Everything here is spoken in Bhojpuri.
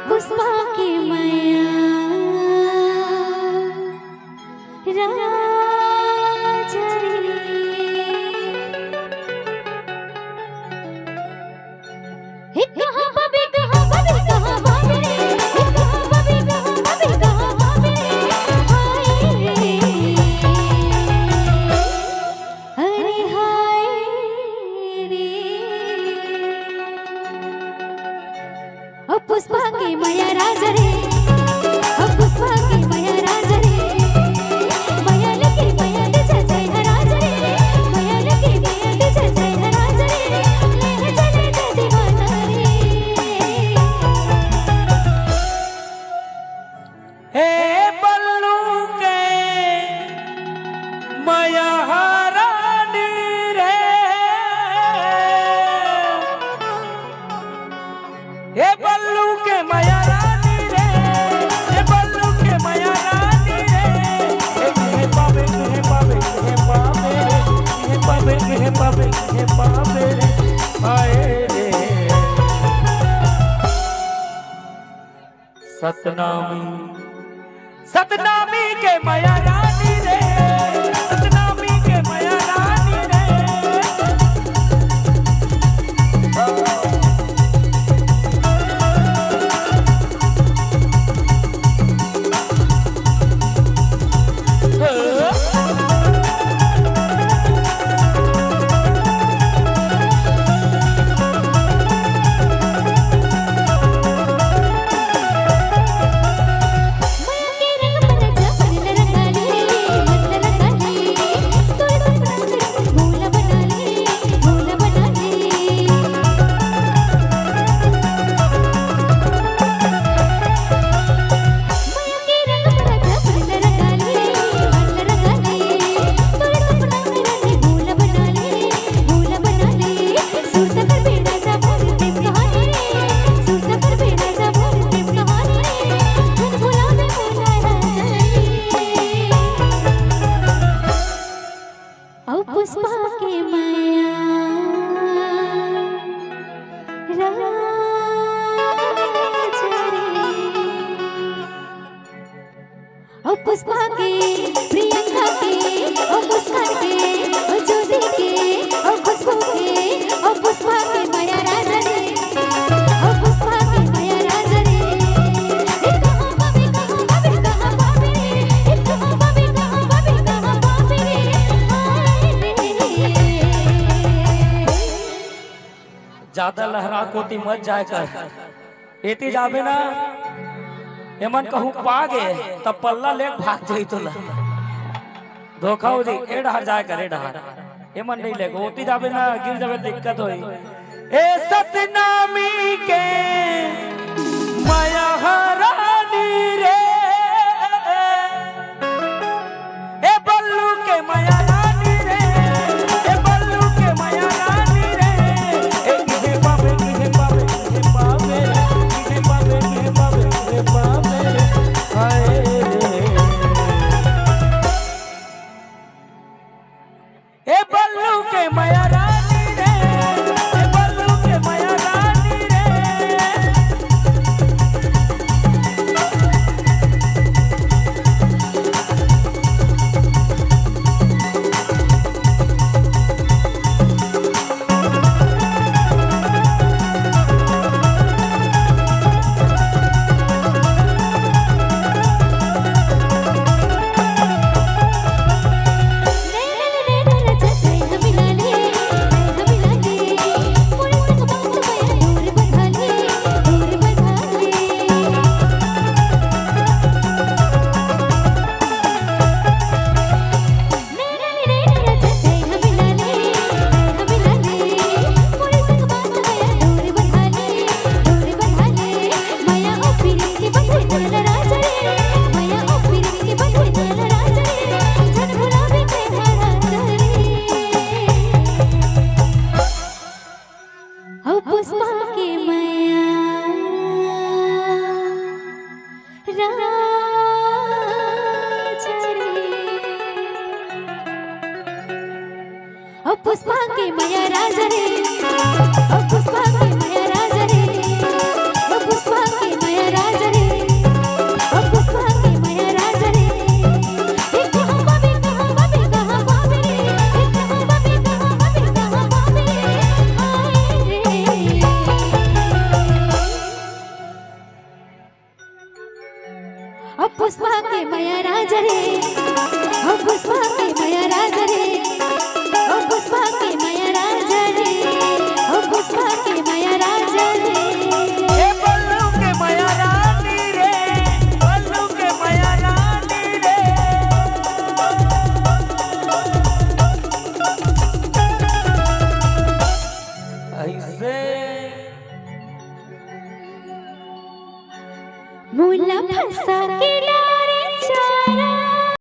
पुष्पा के मैया राजा रे हे कहाँ बबे कहाँ बबे कहाँ बबे रे हे कहाँ बबे कहाँ बबे कहाँ बबे हाय रे अरे हाय रे ओ पुष्पा के मैया राजा रे ओ पुष्पा के मैया राजा रे मैया लगे मैया दे जय राजा रे मैया लगे मैया दे जय राजा रे ले चले जय दीवाना रे हे बल्लू के मैया रानी रे हे बल्लू के मैया रानी रे हे बल्लू के मैया रानी रे हे पावे हे पावे हे पावे हे पावे हे पावे हे पावे रे आए रे सतनामी के मैया रानी रे सतनामी के मैया रानी रे पुष्पा के मैया राजा रे ओ पुष्पा के प्रियंका के ओ मुस्कान के ओ ज्योति के ओ खुशबू के ओ पुष्पा के मैया राजा रे ओ पुष्पा के मैया राजा रे हे कहाँ बबे कहाँ बबे कहाँ बबे रे हे कहाँ बबे कहाँ बबे कहाँ बबे रे ज्यादा लहरा कोती मत जाए कर एती जाबे ना एमन कहूँ पागे तब पल्ला ले भाग जाई तो ला धोखा हो जी ए डहर जाए कर ए डहर एमन नहीं ले ओती जाबे ना गिर जाबे दिक्कत होई ए सतनामी के माया रानी रे ए बल्लू के माया रानी रे ए बल्लू के माया रानी रे ए पावे हे पावे हे पावे हे पावे हे पावे हे पावे हाय रे ए बल्लू के माया रानी रे ए बल्लू के माया रानी ओ पुष्पा के मैया राजा रे ओ पुष्पा के मैया राजा रे ओ पुष्पा के मैया राजा रे ओ पुष्पा के मैया राजा रे ओ पुष्पा के मैया राजा रे ए कहां बाबे कहां बाबे कहां बाबे ए कहां बाबे कहां बाबे कहां बाबे आए रे ओ पुष्पा के मैया राजा रे ओ पुष्पा के मैया राजा रे ओ पुष्पा के मैया राजा रे ओ पुष्पा के मैया राजा रे ए बल्लू के मैया रानी रे बल्लू के मैया रानी रे ऐसे मुला फंसा के ला